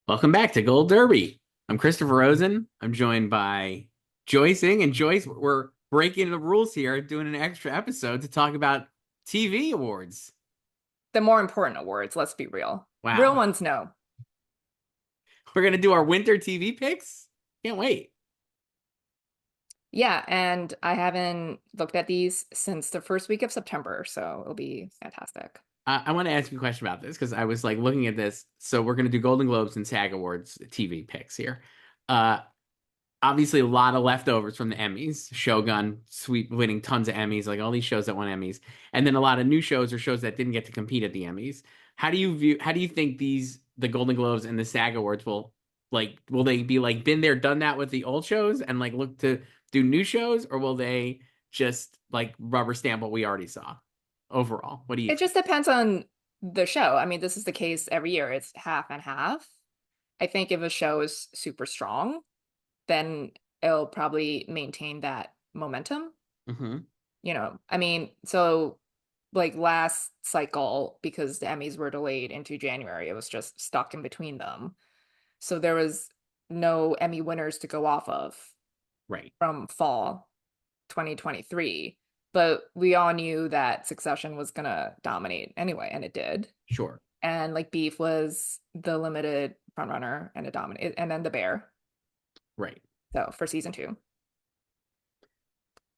Welcome back to Gold Derby. I'm Christopher Rosen. I'm joined by Joyce Ing. And Joyce, we're breaking the rules here, doing an extra episode to talk about TV awards. The more important awards, let's be real. Real Wow. ones, no. We're going to do our winter TV picks. Can't wait. Yeah, and I haven't looked at these since the first week of September, so it'll be fantastic. I want to ask you a question about this because I was like looking at this. So we're going to do Golden Globes and SAG Awards TV picks here. Uh, Obviously a lot of leftovers from the Emmys. Shogun sweep winning tons of Emmys, like all these shows that won Emmys, and then a lot of new shows or shows that didn't get to compete at the Emmys. How do you think the Golden Globes and the SAG Awards will they be like been there, done that with the old shows and like look to do new shows, or will they just like rubber stamp what we already saw overall? What do you It think? just depends on the show. I mean, this is the case every year. It's half and half. I think if a show is super strong, then it'll probably maintain that momentum. Hmm. I mean, so like last cycle, because the Emmys were delayed into January, it was just stuck in between them. So there was no Emmy winners to go off of Right. from fall 2023. But we all knew that Succession was gonna dominate anyway, and it did. Sure. And like Beef was the limited frontrunner and it dominated, and then The Bear. Right. So for season two.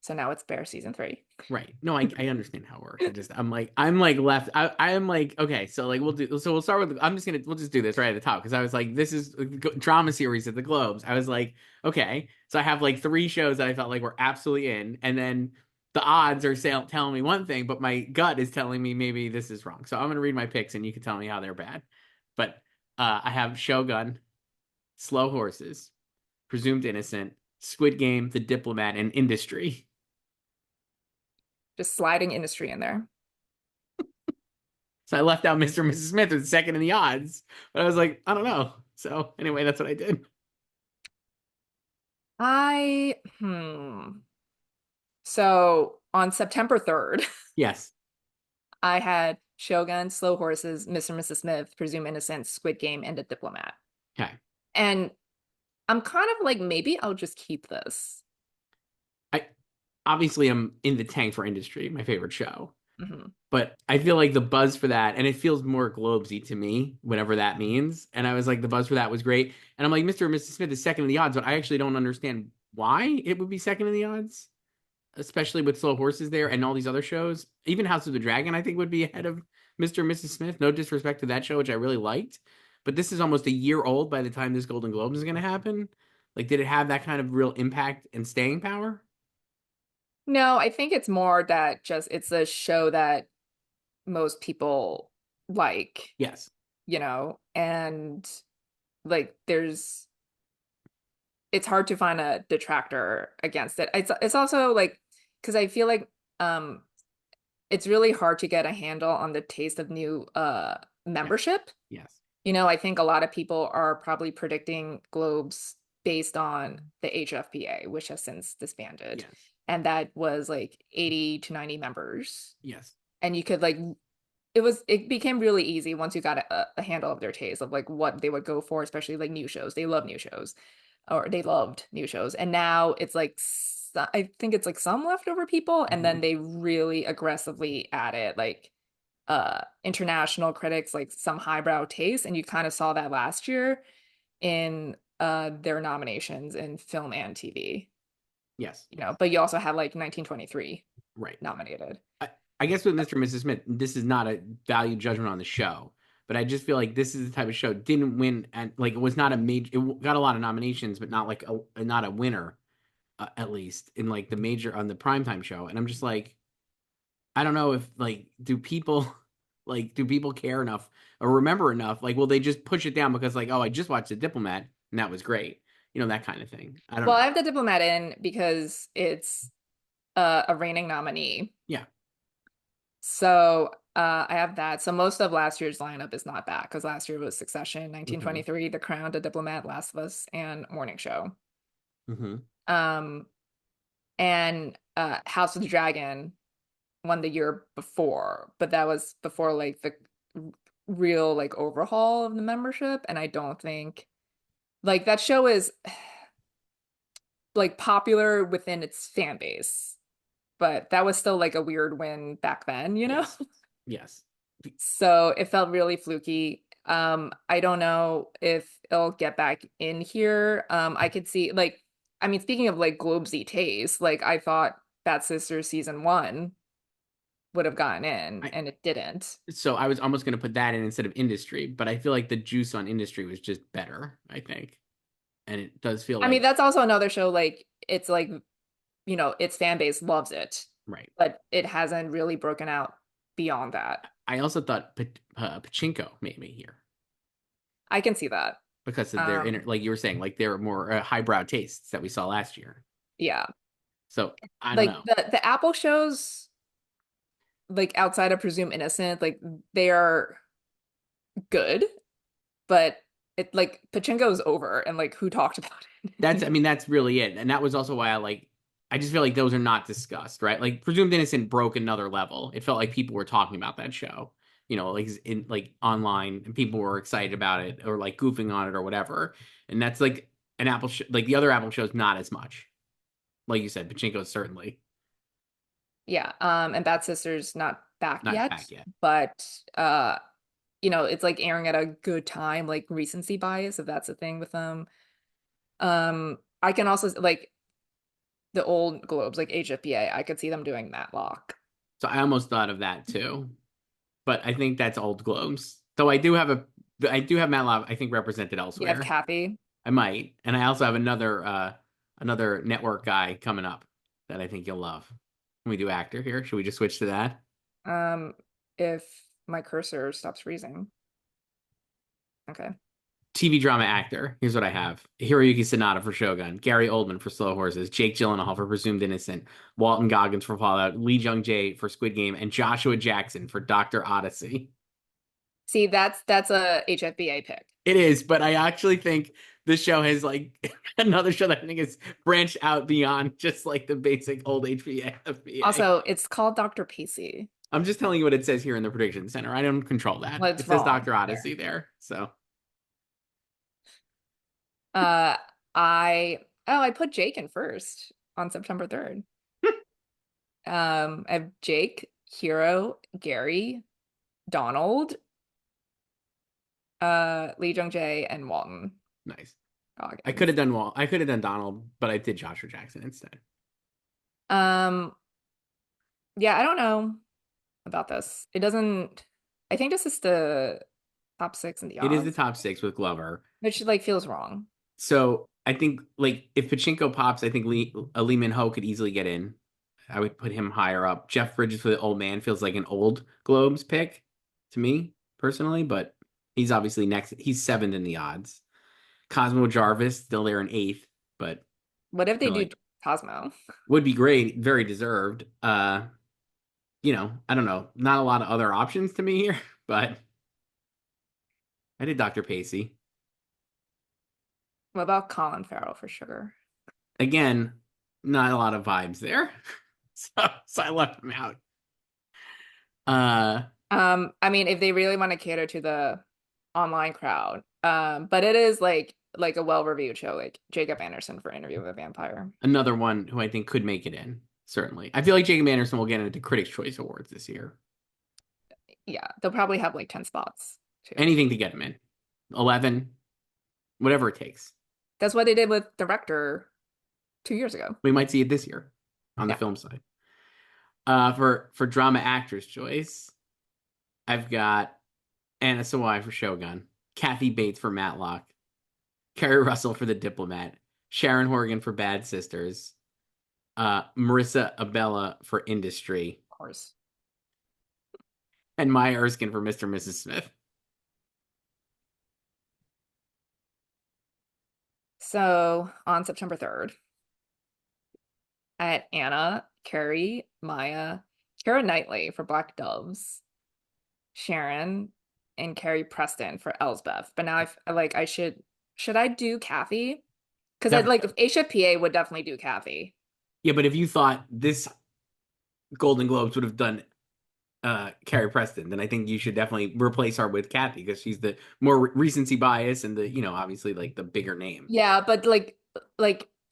So now it's Bear season three. Right. No, I understand how it works. I'm like left. I am like, okay, so like we'll start with we'll just do this right at the top because I was like, this is a drama series at the Globes. I was like, okay, so I have like three shows that I felt like were absolutely in, and then the odds are telling me one thing, but my gut is telling me maybe this is wrong. So I'm gonna read my picks and you can tell me how they're bad. But I have Shogun, Slow Horses, Presumed Innocent, Squid Game, The Diplomat, and Industry. Just sliding industry in there. So I left out Mr. and Mrs. Smith was second in the odds. But I was like, I don't know. So anyway, that's what I did. I So on September 3rd, Yes. I had Shogun, Slow Horses, Mr. and Mrs. Smith, Presume Innocent, Squid Game, and The Diplomat. Okay. And I'm kind of like, maybe I'll just keep this. I obviously I'm in the tank for Industry, my favorite show. Hmm. But I feel like the buzz for that, and it feels more Globesy to me, whatever that means. And I was like, the buzz for that was great. And I'm like, Mr. and Mrs. Smith is second in the odds, but I actually don't understand why it would be second in the odds, especially with Slow Horses there and all these other shows. Even House of the Dragon, I think, would be ahead of Mr. and Mrs. Smith. No disrespect to that show, which I really liked. But this is almost a year old by the time this Golden Globes is going to happen. Like, did it have that kind of real impact and staying power? No, I think it's more that just it's a show that most people like, Yes. and like it's hard to find a detractor against it. It's also like because I feel like um it's really hard to get a handle on the taste of new Yes. membership. Yes. I think a lot of people are probably predicting Globes based on the HFPA, which has since disbanded. Yes. And that was like 80 to 90 members. Yes. And you could like it became really easy once you got a handle of their taste of like what they would go for, especially like new shows. They love new shows, or they loved new shows. And now it's like I think it's like some leftover people, and Mhm. then they really aggressively added like international critics, like some highbrow taste, and you kind of saw that last year in their nominations in film and TV. Yes. But you also had like 1923 Right. nominated. I, I guess with Mr. and Mrs. Smith, this is not a value judgment on the show, but I just feel like this is the type of show didn't win and like it was not a major. It got a lot of nominations, but not like not a winner, at least in like the major on the primetime show. And I'm just like, I don't know if like do people care enough or remember enough? Like, will they just push it down because like, oh, I just watched The Diplomat and that was great, that kind of thing. I don't Well, I know. have the Diplomat in because it's a reigning nominee. Yeah. So I have that. So most of last year's lineup is not bad because last year was Succession, Hmm. 1923, The Crown, The Diplomat, Last of Us, and Morning Show. Hmm. Um, and House of the Dragon won the year before, but that was before like the real like overhaul of the membership, and I don't think like that show is like popular within its fan base, but that was still like a weird win back then, you know? Yes. Yes. So it felt really fluky. I don't know if it'll get back in here. I could see like, I mean, speaking of like Globesy taste, like I thought Bad Sisters season one would have gotten in, I and it didn't. so I was almost going to put that in instead of industry, but I feel like the juice on industry was just better, I think. And it does feel I mean, like that's also another show, like it's like, you know, its fan base loves it, right. but it hasn't really broken out beyond that. I also thought Pachinko made me here I can see that. because of their Um, like you were saying, like their more highbrow tastes that we saw last year. yeah. So I don't Like know. the Apple shows, like outside of Presume Innocent, like they are good, but it like Pachinko is over, and like who talked about That's, I it? mean, that's really it. And that was also why I just feel like those are not discussed, right? Like Presumed Innocent broke another level. It felt like people were talking about that show, like in like online, and people were excited about it or like goofing on it or whatever. And that's like an Apple like the other Apple shows, not as much. Like you said, Pachinko certainly Yeah, and Bad Sisters not back not yet, back yet. but you know, it's like airing at a good time, like recency bias, if that's a thing with them. I can also like the old Globes, like HFBA, I could see them doing Matlock. So I almost thought of that too, but I think that's old globes. Though I do have Matt Lab, I think, represented You have elsewhere. Kathy. I might, and I also have another network guy coming up that I think you'll love. Can we do actor here? Should we just switch to that? Um, if my cursor stops freezing. Okay. TV drama actor. Here's what I have: Hiroyuki Sanada for Shogun, Gary Oldman for Slow Horses, Jake Gyllenhaal for Presumed Innocent, Walton Goggins for Fallout, Lee Jung Jae for Squid Game, and Joshua Jackson for Doctor Odyssey. See, that's a HFBA pick. It is, but I actually think this show has like another show that I think is branched out beyond just like the basic old HBA FBA. Also, it's called Dr. Pacey. I'm just telling you what it says here in the prediction center. I don't control that. Well, it's It says wrong Dr. there. Odyssey there. So Uh, I put Jake in first on September 3rd. I have Jake, Hero, Gary, Donald, Lee Jung Jae, and Walton nice. Goggins. I could have done Donald, but I did Joshua Jackson instead. Um, yeah, I don't know about this. It doesn't, I think this is the top six in the It is the odds, top six with Glover. which like feels wrong. So I think like if Pachinko pops, I think Lee Min Ho could easily get in. I would put him higher up. Jeff Bridges for the old man feels like an old Globes pick to me personally, but he's obviously next. He's seventh in the odds. Cosmo Jarvis still there in eighth, but What if I they feel do like Cosmo? would be great, very deserved. I don't know, not a lot of other options to me here, but I did Dr. Pacey What about Colin Farrell for Sugar? again. Not a lot of vibes there, so I left him out. Uh, I mean, if they really want to cater to the online crowd, but it is like a well-reviewed show, like Jacob Anderson for Interview with a Vampire. Another one who I think could make it in. Certainly, I feel like Jacob Anderson will get into Critics' Choice Awards this year. Yeah, they'll probably have like 10 spots too. Anything to get him in, 11, whatever it takes. That's what they did with Director 2 years ago. We might see it this year on the Yeah, film side. For drama actress choice, I've got Anna Sawai for Shogun, Kathy Bates for Matlock, Kerry Russell for The Diplomat, Sharon Horgan for Bad Sisters, Marissa Abella for Industry, of course. and Maya Erskine for Mr. and Mrs. Smith. So on September 3rd, I had Anna, Carrie, Maya, Kara Knightley for Black Doves, Sharon, and Carrie Preston for Elsbeth. But now I should I do Kathy? Because I'd Def- like HFPA would definitely do Kathy. yeah, but if you thought this Golden Globes would have done Carrie Preston, then I think you should definitely replace her with Kathy because she's the more recency bias and the, obviously like the bigger name. Yeah, but like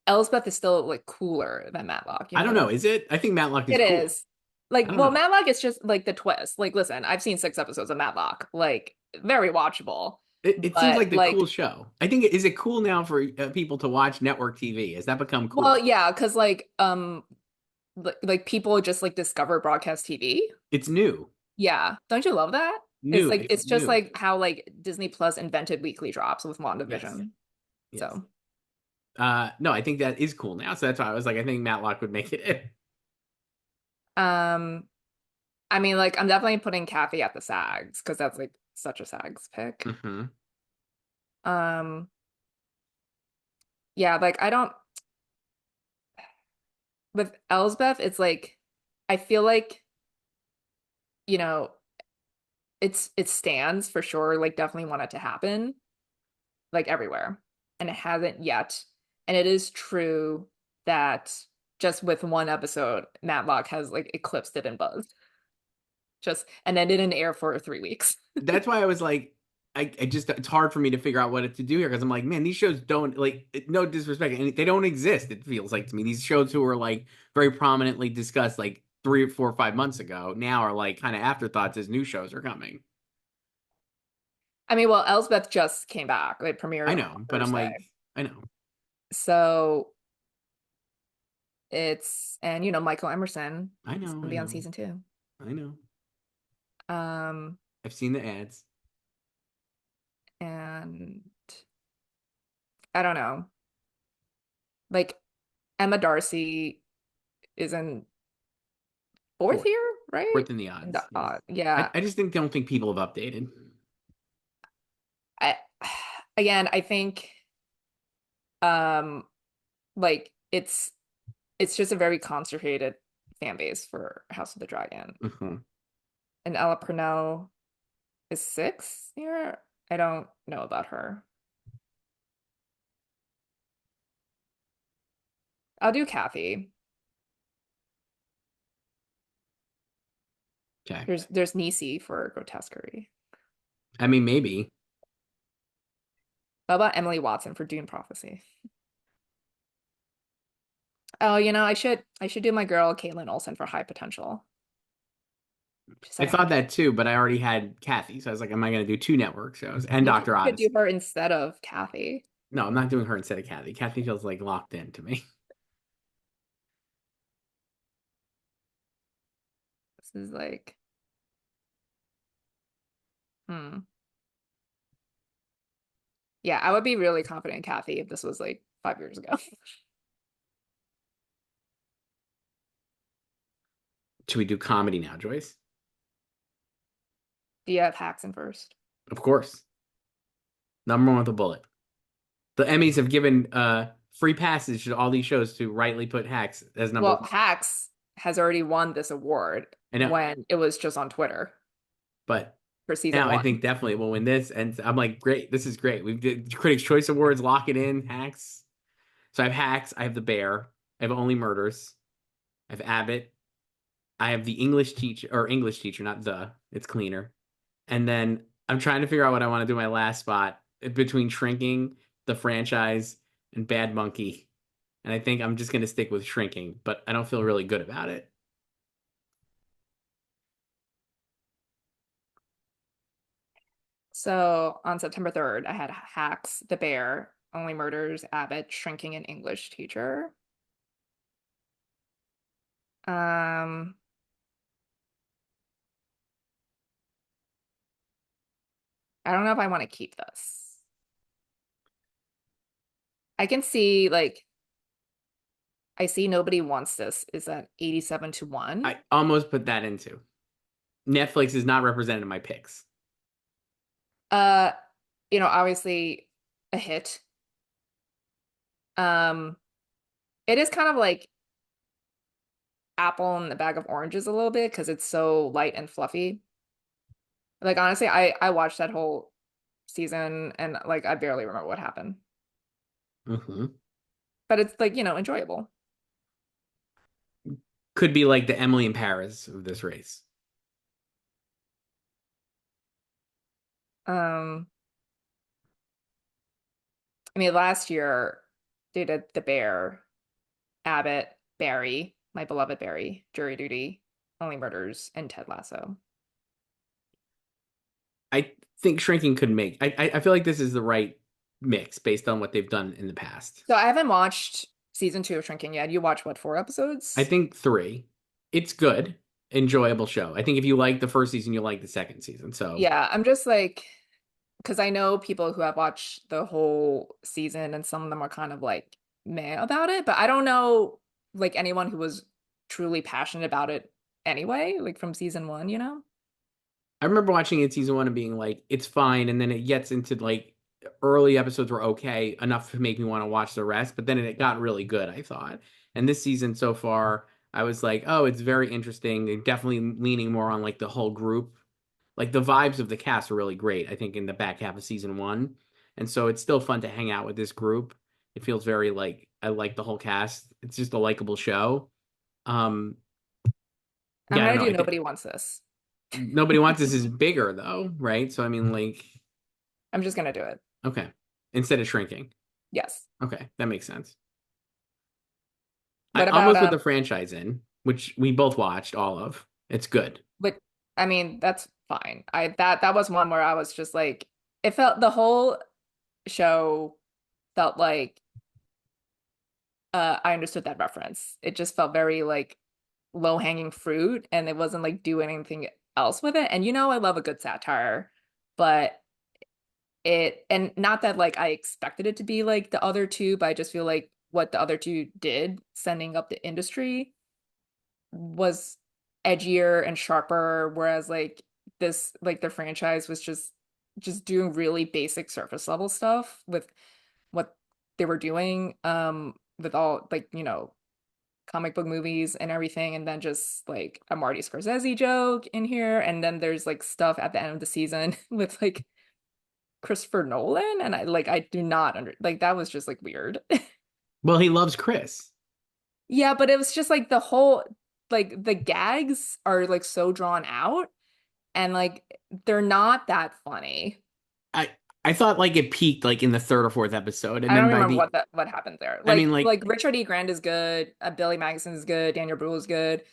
Elsbeth is still like cooler than Matlock, you I don't know? know, is it? I think Matlock is It cool. is. I Like, don't well, know. Matlock is just like the twist. Like, listen, I've seen 6 episodes of Matlock. Like, very watchable. It seems But like the cool like, show. I think is it cool now for people to watch network TV? Has that become well, cool? yeah, because like people just like discover broadcast TV. It's new, Yeah. Don't you love that? It's new. like It's it's just new. like how like Disney Plus invented weekly drops with Yes, WandaVision. yes. So, No, I think that is cool now. So that's why I was like, I think Matlock would make it in. um, I mean, like I'm definitely putting Kathy at the SAGs because that's like such a SAGs pick. Hmm. Um, yeah, like I don't with Elsbeth, it's like I feel like, you know, it stands for sure, like definitely want it to happen, like everywhere. And it hasn't yet. And it is true that just with one episode, Matlock has like eclipsed it in buzz. Just and then it didn't air for 3 weeks. That's why I was like, I just it's hard for me to figure out what to do here because I'm like, man, these shows don't like no disrespect, and they don't exist. It feels like to me these shows who were like very prominently discussed like 3 or 4 or 5 months ago now are like kind of afterthoughts as new shows are coming. I mean, well, Elsbeth just came back. It I premiered on know, but I'm Thursday. like, I know, So and Michael Emerson I is know, gonna I be on know, season 2. I know. Um, I've seen the ads. and I don't know. Like Emma Darcy is in fourth Fourth, year, right? fourth in the And odds. Yes, yeah. I just don't think people have updated. I again, I think um like it's just a very concentrated fan base for House of the Dragon. Hmm. And Ella Purnell is 6th year. I don't know about her. I'll do Kathy. Okay, There's Niecy for grotesquerie. I mean maybe. How about Emily Watson for Dune Prophecy? Oh, I should do my girl Caitlin Olsen for High Potential. She's I like thought 100. that too, but I already had Kathy, so I was like, am I going to do two network shows and Maybe Doctor you could do Odyssey? her instead of Kathy. No, I'm not doing her instead of Kathy. Kathy feels like locked in to me. This is like, hmm. Yeah, I would be really confident in Kathy if this was like 5 years ago. Should we do comedy now, Joyce? Do you have Haxon first? Of course. Number one with a bullet. The Emmys have given free passage to all these shows to rightly put Hacks as number Well, one. Hax has already won this award I know, when it was just on Twitter but for season now I one. think definitely we'll win this. And I'm like, great, this is great. We did Critics' Choice Awards, lock it in, Hacks. So I have Hacks, I have The Bear, I have Only Murders, I have Abbott, I have the English teacher, not the, it's cleaner. And then I'm trying to figure out what I want to do my last spot between Shrinking, the franchise, and Bad Monkey. And I think I'm just going to stick with Shrinking, but I don't feel really good about it. So on September 3rd, I had Hacks, The Bear, Only Murders, Abbott, Shrinking, and English Teacher. Um, I don't know if I want to keep this. I can see like I see nobody wants this is at 87 to 1. I almost put that into. Netflix is not represented in my picks. Uh, obviously a hit. Um, it is kind of like apple in the bag of oranges a little bit because it's so light and fluffy. Like honestly, I watched that whole season and like I barely remember what happened. Hmm. But it's like, enjoyable. Could be like the Emily in Paris of this race. Um, I mean, last year they did The Bear, Abbott, Barry, My Beloved Barry, Jury Duty, Only Murders, and Ted Lasso. I think Shrinking could make. I feel like this is the right mix based on what they've done in the past. So I haven't watched season 2 of Shrinking yet. You watched what, 4 I episodes? think three. It's good, enjoyable show. I think if you like the first season, you like the second season. So Yeah, I'm just like, because I know people who have watched the whole season and some of them are kind of like meh about it, but I don't know like anyone who was truly passionate about it anyway, like from season 1, you know? I remember watching it season one and being like, it's fine, and then it gets into like early episodes were okay enough to make me want to watch the rest, but then it got really good, I thought. And this season so far, I was like, oh, it's very interesting. They're definitely leaning more on like the whole group. Like the vibes of the cast are really great, I think, in the back half of season one. And so it's still fun to hang out with this group. It feels very like I like the whole cast. It's just a likable show. Um, I'm yeah, I don't gonna know. do I think Nobody Wants This. Nobody Wants This is bigger though, right? So I mean, like, I'm just gonna do it. okay, instead of Shrinking. Yes. Okay, that makes sense. I What about almost put the franchise in, which we both watched all of. It's good. but I mean, that's fine. That was one where I was just like it felt the whole show felt like I understood that reference. It just felt very like low-hanging fruit and it wasn't like doing anything else with it. And you know I love a good satire, but it and not that like I expected it to be like the other two, but I just feel like what the other two did, sending up the industry, was edgier and sharper, whereas like this like the franchise was just doing really basic surface level stuff with what they were doing with all like comic book movies and everything, and then just like a Marty Scorsese joke in here, and then there's like stuff at the end of the season with like Christopher Nolan, and I do not under like that was just like weird. Well, he loves Chris. Yeah, but it was just like the whole like the gags are like so drawn out and like they're not that funny. I I thought like it peaked like in the third or fourth episode, and I then don't by remember the what happened there. I mean Like Richard E. Grant is good, Billy Magnuson is good, Daniel Bruhl is good,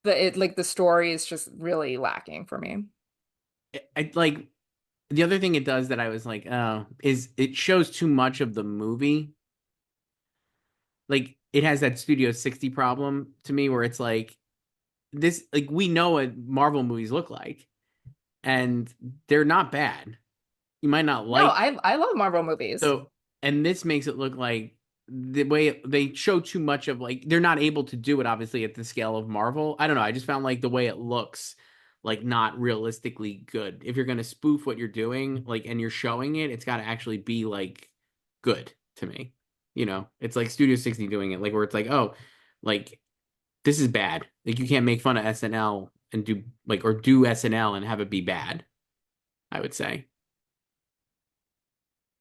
but it like the story is just really lacking for me. I like the other thing it does that I was like, oh, is it shows too much of the movie. Like it has that Studio 60 problem to me where it's like this like we know what Marvel movies look like and they're not bad. You might not No, like I love Marvel movies. so and this makes it look like the way they show too much of like they're not able to do it obviously at the scale of Marvel. I don't know. I just found like the way it looks like not realistically good. If you're going to spoof what you're doing like and you're showing it, it's got to actually be like good to me. You know, it's like Studio 60 doing it like where it's like, "Oh, like this is bad. Like you can't make fun of SNL and do like or do SNL and have it be bad." I would say.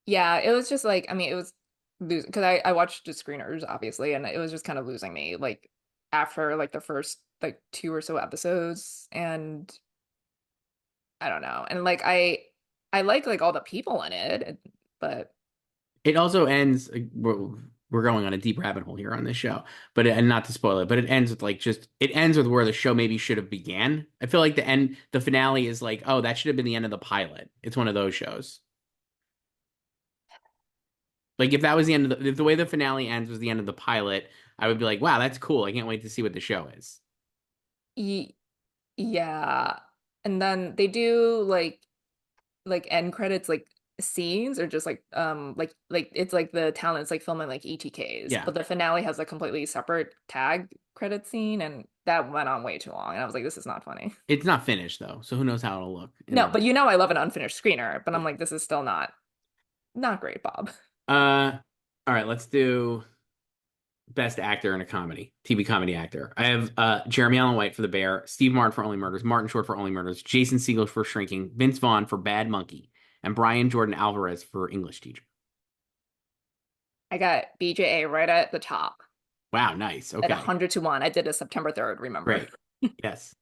Yeah, it was just like I mean it was losing because I watched the screeners obviously and it was just kind of losing me like after like the first like two or so episodes, and I don't know. And like I like all the people in it, but It also ends. We're going on a deep rabbit hole here on this show, but and not to spoil it, but it ends with like just it ends with where the show maybe should have began. I feel like the finale is like, oh, that should have been the end of the pilot. It's one of those shows. Like if that was the end of if the way the finale ends was the end of the pilot, I would be like, wow, that's cool. I can't wait to see what the show is. y yeah. And then they do like end credits like scenes or just like it's like the talents like filming like ETKs, Yeah, but the finale has a completely separate tag credit scene and that went on way too long and I was like this is not funny. it's not finished though, so who knows how it'll look in No, the but I love an unfinished screener, but I'm like this is still not great, Bob. uh. All right, let's do Best Actor in a Comedy, TV comedy actor. I have Jeremy Allen White for The Bear, Steve Martin for Only Murders, Martin Short for Only Murders, Jason Segel for Shrinking, Vince Vaughn for Bad Monkey, and Brian Jordan Alvarez for English Teacher. I got BJA right at the top Wow, nice. at Okay, 100 to 1. I did a September 3rd, remember? great. Yes.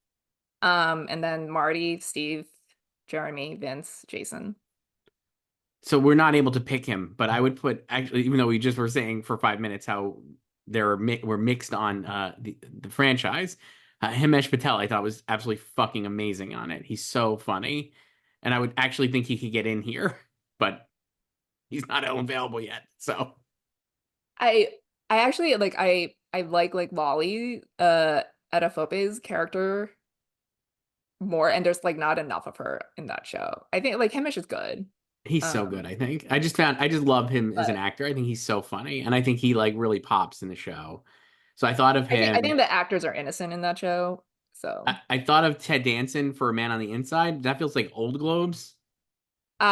And then Marty, Steve, Jeremy, Vince, Jason. So we're not able to pick him, but I would put actually, even though we just were saying for 5 minutes how we're mixed on the franchise, Himesh Patel I thought was absolutely fucking amazing on it. He's so funny, and I would actually think he could get in here, but he's not available yet. So I I actually I like Lolly Adafope's character more, and there's like not enough of her in that show. I think like Hamish is good. he's so good. I think I just love him as an But actor. I think he's so funny, and I think he like really pops in the show. So I thought of I think him. the actors are innocent in that show. So I thought of Ted Danson for A Man on the Inside. That feels like Old Globes. so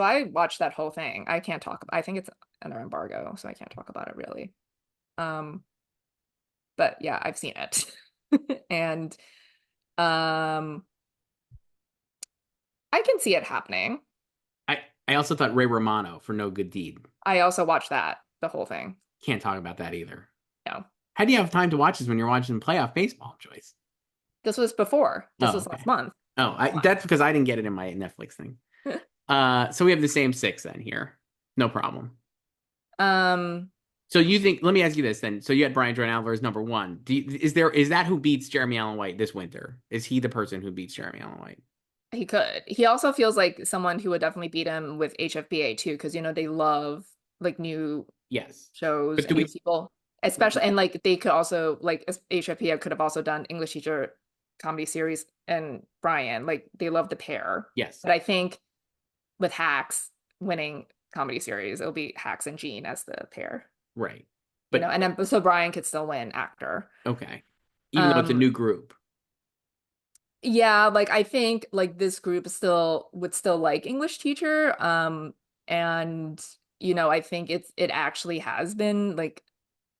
I watched that whole thing. I can't talk about I think it's under embargo, so I can't talk about it really. Um, but yeah, I've seen it. And um I can see it happening. I I also thought Ray Romano for No Good Deed. I also watched that, the whole thing. Can't talk about that either. No. How do you have time to watch this when you're watching playoff baseball, Joyce? This was before. This Oh, was last okay. month. Oh, Come that's because I didn't get it in my Netflix thing. So we have the same six then here. No problem. Um, So you think? Let me ask you this then. So you had Brian Jordan Alvarez number one. Is that who beats Jeremy Allen White this winter? Is he the person who beats Jeremy Allen White? he could. He also feels like someone who would definitely beat him with HFBA too, because they love like new Yes. shows But do and new we? people, especially, and like they could also like HFBA could have also done English teacher comedy series and Brian. Like they love the pair. Yes. But I think with Hacks winning comedy series, it'll be Hacks and Gene as the pair. Right. But And then so Brian could still win actor. okay. Even though it's a Um, new group. yeah, like I think like this group still would still like English teacher. And I think it actually has been like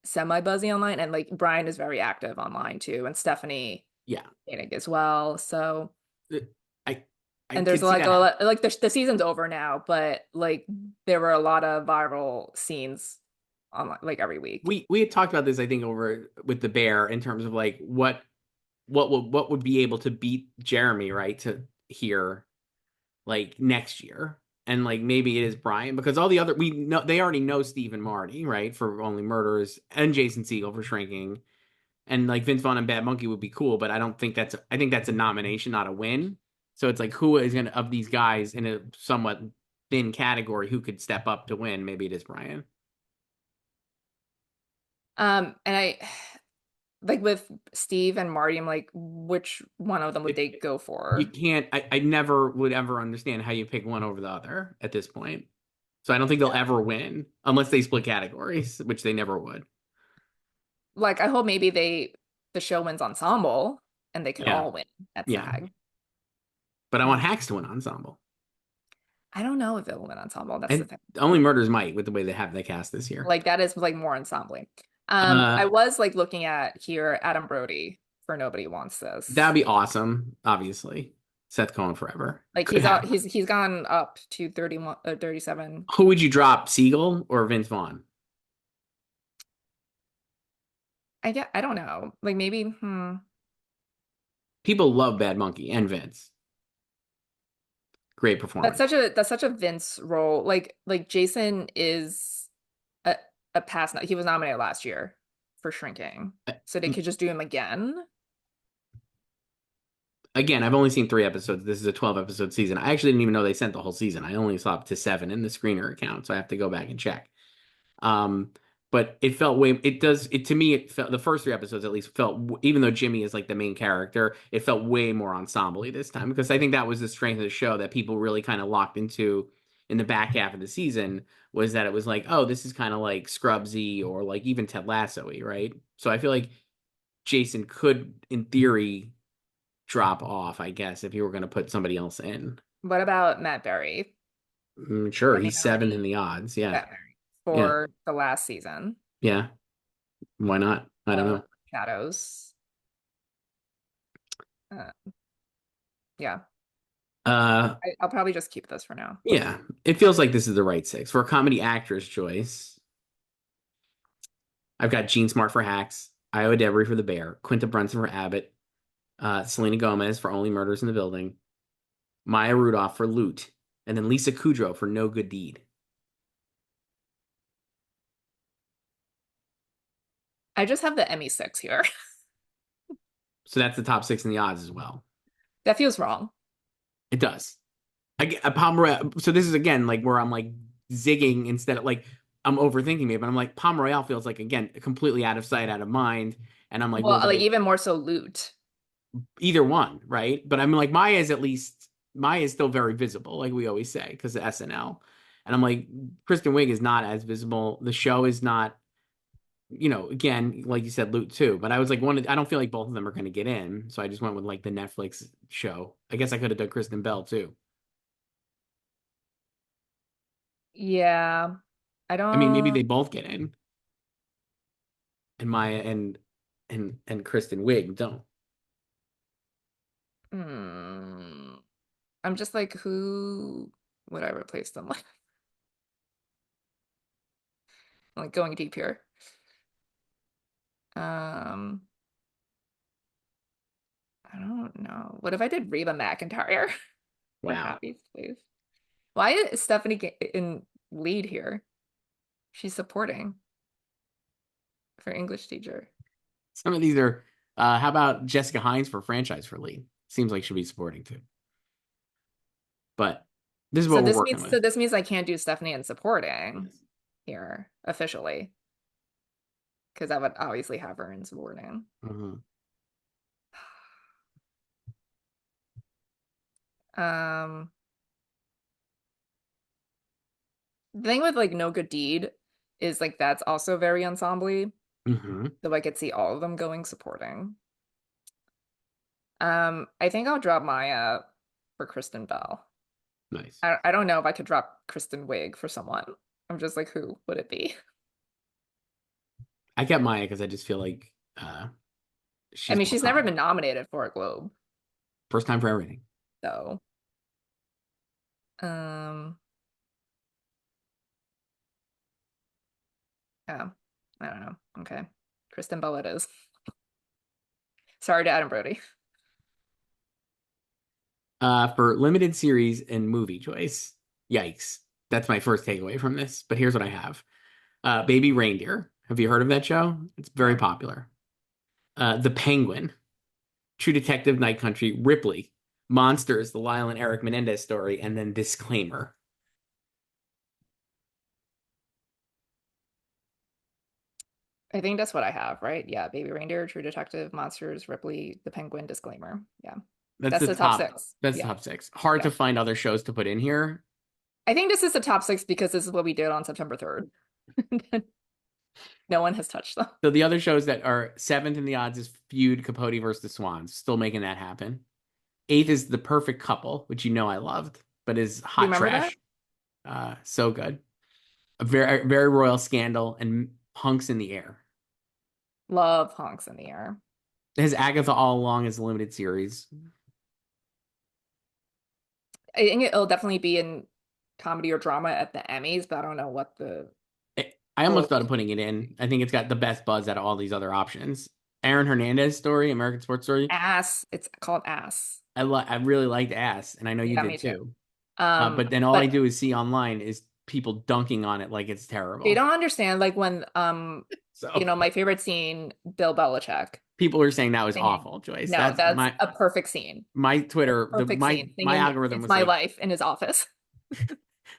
semi-buzzy online, and like Brian is very active online too, and Stephanie Yeah. Koenig as well. So, I I and there's could see like that happen. like the season's over now, but like there were a lot of viral scenes online like every week. We had talked about this, I think, over with the Bear in terms of like what would be able to beat Jeremy, right? To here like next year. And like maybe it is Brian because all the other we know they already know Steve and Marty, right? For Only Murders and Jason Segel for Shrinking. And like Vince Vaughn and Bad Monkey would be cool, but I don't think I think that's a nomination, not a win. So it's like who is gonna of these guys in a somewhat thin category who could step up to win? Maybe it is Brian. And I like with Steve and Marty, I'm like, which one of them would It, they go you for? can't I never would ever understand how you pick one over the other at this point. So I don't think they'll ever win unless they split categories, which they never would. Like I hope maybe the show wins ensemble and they could Yeah. all win at Yeah. SAG. But I want Um, Hacks to win ensemble. I don't know if it will win ensemble. That's the And thing. Only Murders might with the way they have the cast this year. Like that is like more ensemble. I Uh was like looking at here Adam Brody for Nobody Wants that'd This. be awesome, obviously. Seth Cohen forever. Like Could he's out happen. he's gone up to 31 37. Who would you drop, Siegel or Vince Vaughn? I don't know. Like maybe People love Bad Monkey and Vince. Great performance. that's such a Vince role. Like Jason is a a past he was nominated last year for Shrinking. Uh, So they could just do him again. Again, I've only seen 3 episodes. This is a 12 episode season. I actually didn't even know they sent the whole season. I only saw up to 7 in the screener account, so I have to go back and check. Um, but it felt way. It does it to me. It felt the first 3 episodes at least felt even though Jimmy is like the main character, it felt way more ensemble this time because I think that was the strength of the show that people really kind of locked into in the back half of the season was that it was like, oh, this is kind of like Scrubsy or like even Ted Lasso-y, right? So I feel like Jason could, in theory, drop off, I guess, if you were going to put somebody else in. What about Matt Berry? Sure, Would they he's seventh in nominate the odds. Yeah, Matt Berry yeah, for the last season yeah. Why not? I don't of know. Shadows? Uh, yeah, Uh, I'll probably just keep this for now. yeah, it feels like this is the right six for a comedy actress choice. I've got Jean Smart for Hacks, Iowa Debris for The Bear, Quinta Brunson for Abbott, Selena Gomez for Only Murders in the Building, Maya Rudolph for Loot, and then Lisa Kudrow for No Good Deed. I just have the Emmy 6 here. So that's the top six in the odds as well. That feels wrong. It does. I get a Palm. So this is again like where I'm like zigging instead of like I'm overthinking it, but I'm like Palm Royale feels like again completely out of sight, out of mind, and I'm like, Well, will like they even more so Loot. either one, right? But I'm like Maya is at least Maya is still very visible, like we always say, because of SNL, and I'm like Kristen Wiig is not as visible. The show is not, again, like you said, Loot too. But I was like I don't feel like both of them are going to get in, so I just went with like the Netflix show. I guess I could have done Kristen Bell too. Yeah. I I mean, maybe don't they both get in, and Maya and Kristen Wiig don't. hmm. I'm just like, who would I replace them with? Like going deep here. Um, I don't know. What if I did Reba McEntire for Wow. Happy Place? Why is Stephanie in lead here? She's supporting for English teacher. Some of these are. How about Jessica Hines for franchise for lead? Seems like she'll be supporting too. But this is So what we're this working means with. I can't do Stephanie in supporting Yes. here officially because I would obviously have her in supporting. Mhm. Um, the thing with like No Good Deed is like that's also very ensemble, Mhm. so I could see all of them going supporting. I think I'll drop Maya for Kristen Bell. Nice. I don't know if I could drop Kristen Wiig for someone. I'm just like, who would it be? I kept Maya because I just feel like I she's mean, more she's never been competent. nominated for a Globe, First time for everything. so um, yeah, I don't know. Okay, Kristen Bell it is. Sorry to Adam Brody. For limited series and movie choice, yikes. That's my first takeaway from this. But here's what I have. Baby Reindeer. Have you heard of that show? It's very No. popular. The Penguin, True Detective, Night Country, Ripley, Monsters, the Lyle and Eric Menendez story, and then Disclaimer. I think that's what I have, right? Yeah, Baby Reindeer, True Detective, Monsters, Ripley, The Penguin, Disclaimer. Yeah, That's that's the the top top. six. That's the Yeah, top six. Hard yeah. to find other shows to put in here. I think this is the top six because this is what we did on September 3rd. No one has touched them. So the other shows that are seventh in the odds is Feud, Capote versus the Swans. Still making that happen. Eighth is The Perfect Couple, which I loved, but is Do you hot remember that? trash. So good. A very very royal scandal and Punks in the Air. Love Honks in the Air. Has Agatha All Along as a limited series. I think it'll definitely be in comedy or drama at the Emmys, but I don't know what the I almost full thought of putting it in. I think it's got the best buzz out of all these other options. Aaron Hernandez story, American Sports Story. Ass. It's called Ass. I really liked Ass, and I know you Yeah, did me too. too. But then all I But do is see online is people dunking on it like it's they terrible. don't understand like when So my favorite scene, Bill Belichick people are saying that was singing. awful, Joyce. No, That's that's my a perfect scene. my A Twitter, perfect scene. my Singing algorithm It's was My like Life in his office.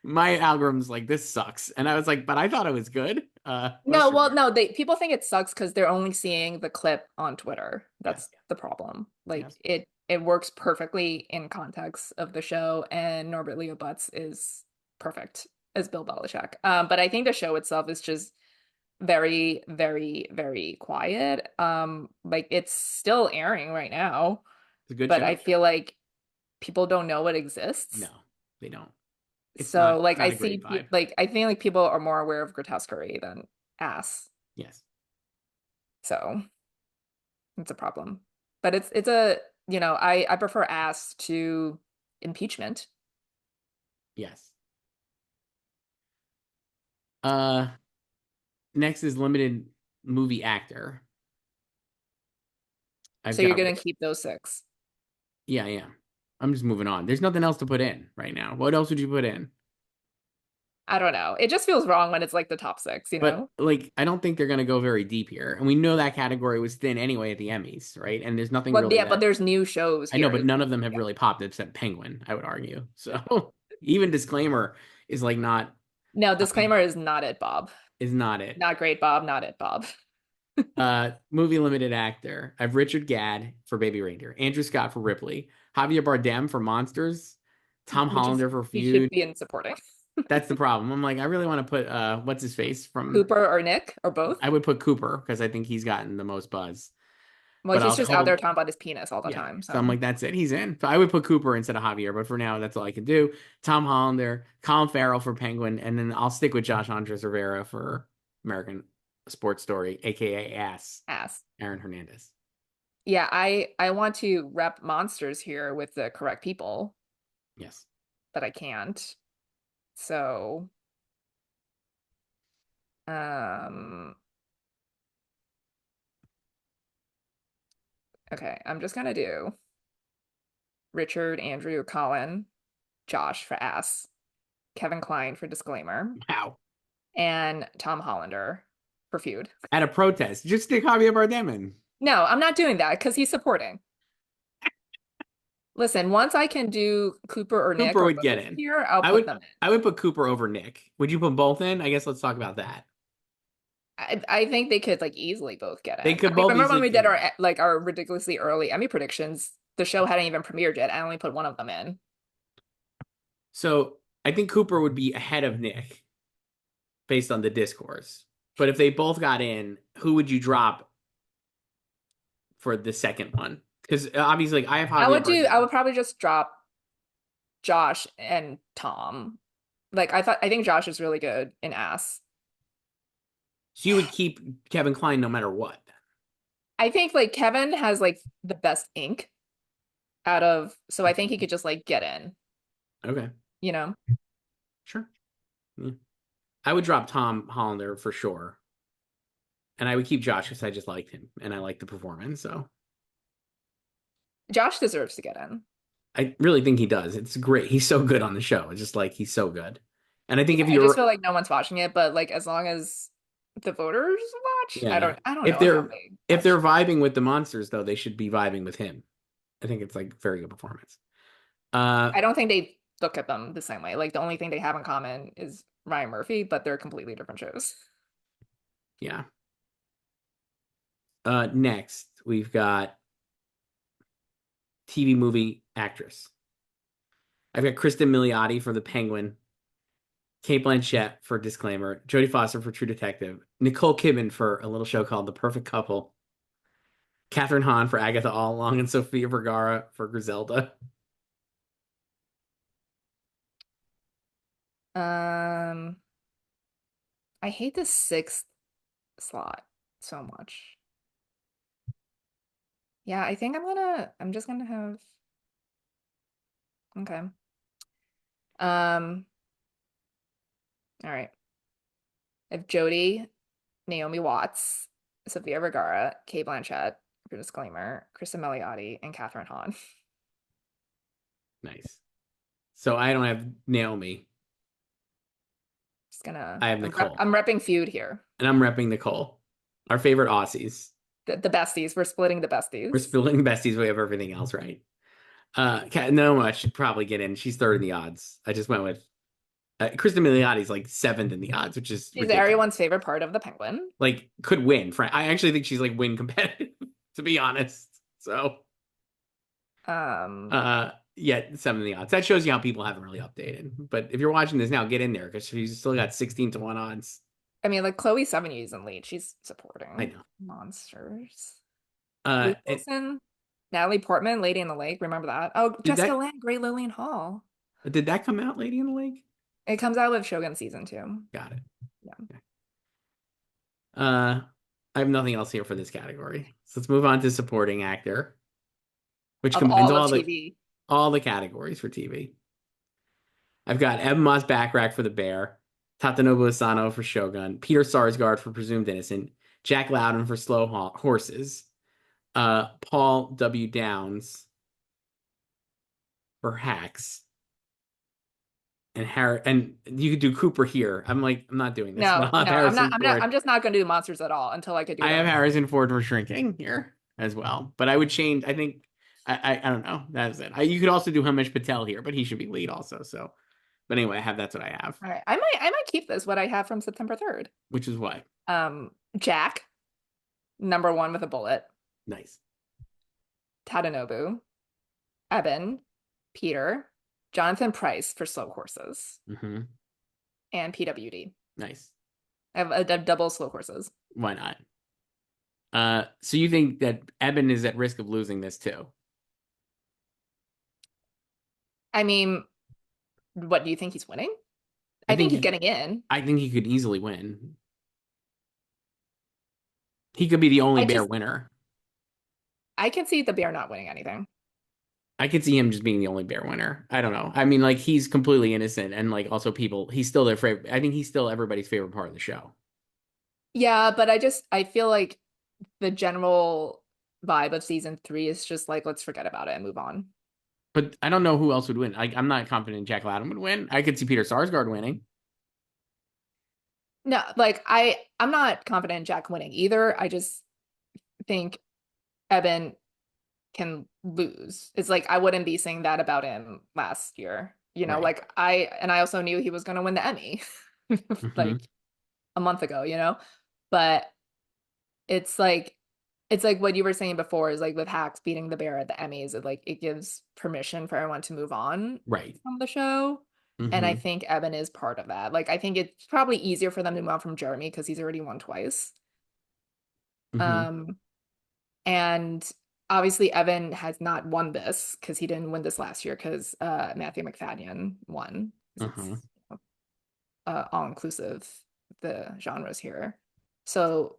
my algorithm's like this sucks, and I was like, but I thought it was good. But No, sure, well, no, they people think it sucks because they're only seeing the clip on Twitter. yes, That's the problem. Like yes, it works perfectly in context of the show, and Norbert Leo Butz is perfect as Bill Belichick. But I think the show itself is just very, very, very quiet. Like it's still airing right now, it's a good but I show. feel like people don't know it exists. No, they don't. It's So like not I a great see vibe. like I think like people are more aware of grotesquerie than ass. Yes, So it's a problem. But it's a I prefer ass to impeachment. yes. Uh, Next is limited movie actor. I've So you're got gonna keep those six. yeah, yeah. I'm just moving on. There's nothing else to put in right now. What else would you put in? I don't know. It just feels wrong when it's like the top six, you But know? like, I don't think they're gonna go very deep here, and we know that category was thin anyway at the Emmys, right? And there's nothing But really yeah, but that there's new shows I know, here. but none of them have really popped except Penguin, I would argue. So even Disclaimer is like not No, uh, disclaimer is not it, Bob. is not it. Not great, Bob. Not it, Bob. Movie limited actor. I have Richard Gadd for Baby Reindeer, Andrew Scott for Ripley, Javier Bardem for Monsters, Tom Which is Hollander for he should Feud. be in supporting. That's the problem. I'm like, I really want to put what's his face from Cooper or Nick or both. I would put Cooper because I think he's gotten the most buzz. Well, But he's I'll just out there hold talking about his penis all the yeah. time. So I'm So like, that's it. He's in. So I would put Cooper instead of Javier, but for now, that's all I can do. Tom Hollander, Colin Farrell for Penguin, and then I'll stick with Josh Andres Rivera for American Sports Story, aka Ass, ass. Aaron Hernandez. Yeah, I want to rep monsters here with the correct people, Yes. but I can't. So, um, okay, I'm just gonna do Richard, Andrew, Colin, Josh for ass, Kevin Kline for disclaimer, Wow. and Tom Hollander for feud. At a protest, just stick Javier Bardem in. No, I'm not doing that because he's supporting. Listen, once I can do Cooper or Nick Cooper or would get both in. here, I'll I put would them in. I would put Cooper over Nick. Would you put both in? I guess let's talk about that. I think they could like easily both get They in. I could mean, both remember when easily we did get in. our ridiculously early Emmy predictions? The show hadn't even premiered yet. I only put one of them in. So I think Cooper would be ahead of Nick based on the discourse. But if they both got in, who would you drop for the second one? Because obviously, like, I have Javier I Bardem. would probably just drop Josh and Tom. Like I think Josh is really good in Ass. So you would keep Kevin Kline no matter what. I think like Kevin has like the best ink out of, so I think he could just like get in, Okay, you know? sure. Yeah. I would drop Tom Hollander for sure, and I would keep Josh because I just liked him and I liked the performance. So Josh deserves to get in. I really think he does. It's great. He's so good on the show. It's just like he's so good. And I think Yeah, if I just you're feel like no one's watching it, but like as long as the voters watch, yeah, I don't if know how they're they if they're watch. vibing with the monsters though, they should be vibing with him. I think it's like very good performance. Uh I don't think they look at them the same way. Like the only thing they have in common is Ryan Murphy, but they're completely different shows. yeah. Next we've got TV movie actress. I've got Kristen Milioti for The Penguin, Kate Blanchett for Disclaimer, Jodie Foster for True Detective, Nicole Kidman for a little show called The Perfect Couple, Catherine Hahn for Agatha All Along, and Sofia Vergara for Griselda. Um, I hate the sixth slot so much. Yeah, I think I'm just gonna have, okay. Um, all right. I have Jodie, Naomi Watts, Sofia Vergara, Kate Blanchett, for disclaimer, Kristen Milioti, and Catherine Hahn. Nice. So I don't have Naomi. Just gonna, I have Nicole. I'm repping feud here. And I'm repping Nicole. Our favorite Aussies. The besties. We're splitting the We're besties. spilling besties. We have everything else right. Noma should probably get in. She's third in the odds. I just went with Kristen Miliotti's like seventh in the odds, which is She's ridiculous. everyone's favorite part of the Penguin. Like could win. I actually think she's like win competitive, to be honest. So Um, yeah, seven in the odds. That shows you how people haven't really updated. But if you're watching this now, get in there because she's still got 16 to 1 odds. I mean, like Chloe Sevigny's in lead. She's I supporting know. monsters. Luke It, Wilson, Natalie Portman, Lady in the Lake. Remember that? Oh, did Jessica that Lange, Great Lillian Hall. did that come out, Lady in the Lake? It comes out with Shogun season 2. Got it. Yeah. Okay. I have nothing else here for this category. So let's move on to supporting actor, which Of combines all of TV. all the categories for TV. I've got Evan Moss Backrack for The Bear, Tatanobu Asano for Shogun, Peter Sarsgaard for Presumed Innocent, Jack Loudon for Slow Horses, Paul W. Downs for Hacks and Harry, and you could do Cooper here. I'm like, I'm not doing this, but No, I'll have no, I'm not. Harrison I'm not. Ford. I'm just not going to do monsters at all until I could do I have them. Harrison Ford for Shrinking here as well, but I would change. I think I don't know. That's it. You could also do Hamish Patel here, but he should be lead also. So, but anyway, that's what I have, All right, I might keep this what I have from September 3rd. which is what Jack, number one with a bullet. nice. Tadanobu, Eben, Peter, Jonathan Price for Slow Horses, Hmm. and PWD. Nice. I have a double Slow Horses. Why not? So you think that Eben is at risk of losing this too? I mean, what do you think he's winning? I I think think he's he, getting in. I think he could easily win. He could be the only I Bear just winner. I can see the bear not winning anything. I could see him just being the only Bear winner. I don't know. I mean, like he's completely innocent, and like also people, he's still their favorite. I think he's still everybody's favorite part of the show. Yeah, but I feel like the general vibe of season three is just like let's forget about it and move on. But I don't know who else would win. Like I'm not confident Jack Lowden would win. I could see Peter Sarsgaard winning. No, like I'm not confident in Jack winning either. I just think Eben can lose. It's like I wouldn't be saying that about him last year. Right. Like I also knew he was going to win the Emmy Hmm. like a month ago, But it's like it's like what you were saying before is like with Hacks beating the bear at the Emmys, it gives permission for everyone to move on Right. from the show. And I Hmm. think Eben is part of that. Like I think it's probably easier for them to move on from Jeremy because he's already won twice. Hmm. Um, and obviously Evan has not won this because he didn't win this last year because Matthew McFadden won because Hmm. it's all inclusive the genres here. So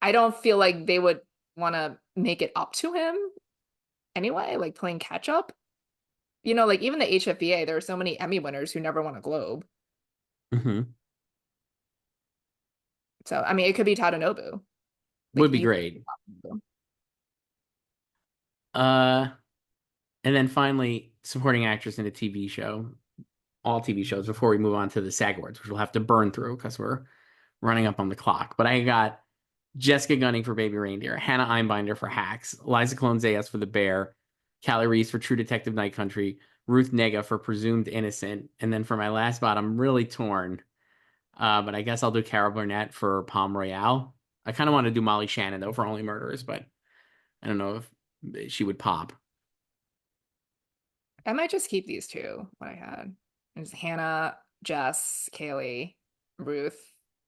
I don't feel like they would want to make it up to him anyway, like playing catch up. Like even the HFBA, there are so many Emmy winners who never won a Globe. Hmm. So I mean, it could be Tadanobu, like Would be easily. great. Uh, and then finally, supporting actress in a TV show, all TV shows before we move on to the SAG Awards, which we'll have to burn through because we're running up on the clock. But I got Jessica Gunning for Baby Reindeer, Hannah Einbinder for Hacks, Liza Colon Zayas for The Bear, Callie Reese for True Detective Night Country, Ruth Nega for Presumed Innocent, and then for my last spot, I'm really torn. But I guess I'll do Carol Burnett for Palm Royale. I kind of want to do Molly Shannon though for Only Murders, but I don't know if she would pop. I might just keep these two, what I had. It's Hannah, Jess, Kaylee, Ruth,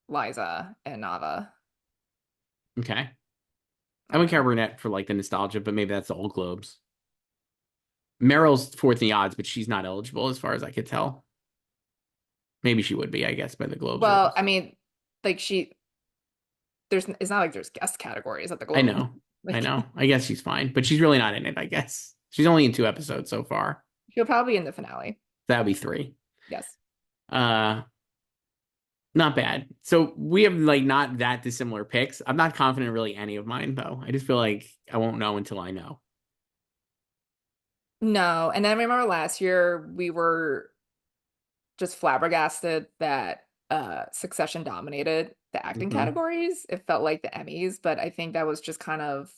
Liza, and Nava. Okay. I went Uh, Carol Burnett for like the nostalgia, but maybe that's the old Globes. Meryl's fourth in the odds, but she's not eligible as far as I could tell. Maybe she would be, I guess, by the Globes well, I rules. mean, like it's not like there's guest categories at the I Globe. know. I Like know. I guess she's fine, but she's really not in it, I guess. She's only in two episodes so far. she'll probably be in the finale. That would be three. Yes. Uh, Not bad. So we have like not that dissimilar picks. I'm not confident in really any of mine though. I just feel like I won't know until I know. No, and then remember last year we were just flabbergasted that Succession dominated the acting Hmm. categories. It felt like the Emmys, but I think that was just kind of,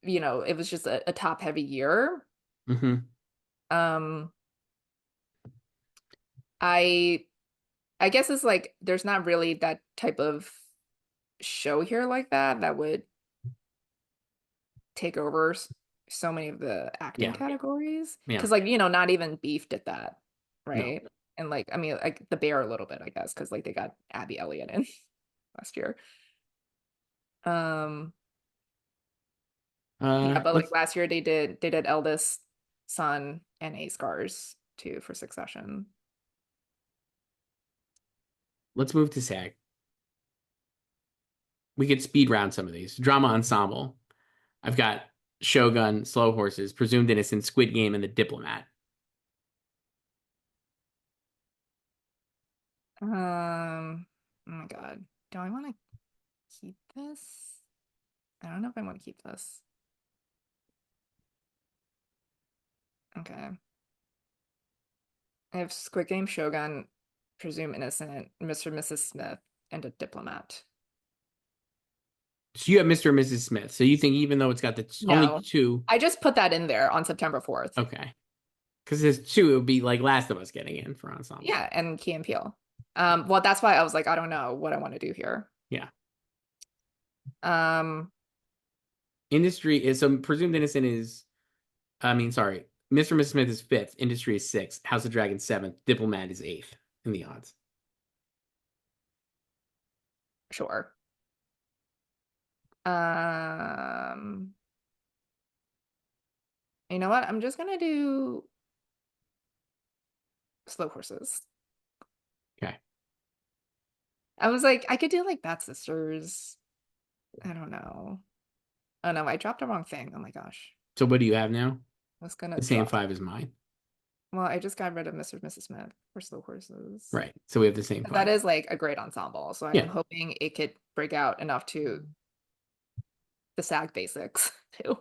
it was just a top heavy year. Hmm. Um, I I guess it's like there's not really that type of show here like that would take over so many of the acting Yeah. categories. Yeah. Because like, not even Beef did that, No. right? And like, I mean, like The Bear a little bit, I guess, because like they got Abby Elliott in last year. Um, yeah, but like Let's last year they did Eldest Son and A Scars too for Succession. move to SAG. We could speed round some of these. Drama ensemble. I've got Shogun, Slow Horses, Presumed Innocent, Squid Game, and The Diplomat. Oh my God. Do I want to keep this? I don't know if I want to keep this. Okay. I have Squid Game, Shogun, Presume Innocent, Mr. and Mrs. Smith, and a Diplomat. So you have Mr. and Mrs. Smith. So you think even though it's got the only No, two, I just put that in there on September 4th. okay, because there's two, it would be like Last of Us getting in for ensemble. Yeah, and Key and Peele. Well, that's why I was like, I don't know what I want to do here. Yeah. Um, Industry is so Presumed Innocent is, I mean, sorry, Mr. and Mrs. Smith is fifth. Industry is sixth. House of Dragon seventh. Diplomat is eighth in the odds. sure. Um, you know what? I'm just gonna do Slow Horses. Okay. I was like, I could do like Bad Sisters. I don't know. Oh no, I dropped the wrong thing. Oh my gosh. So what do you have now? I was gonna The same drop. five as mine. Well, I just got rid of Mr. and Mrs. Smith for Slow Horses. Right. So we have the same That five. is like a great ensemble. So I'm Yeah. hoping it could break out enough to the SAG basics too.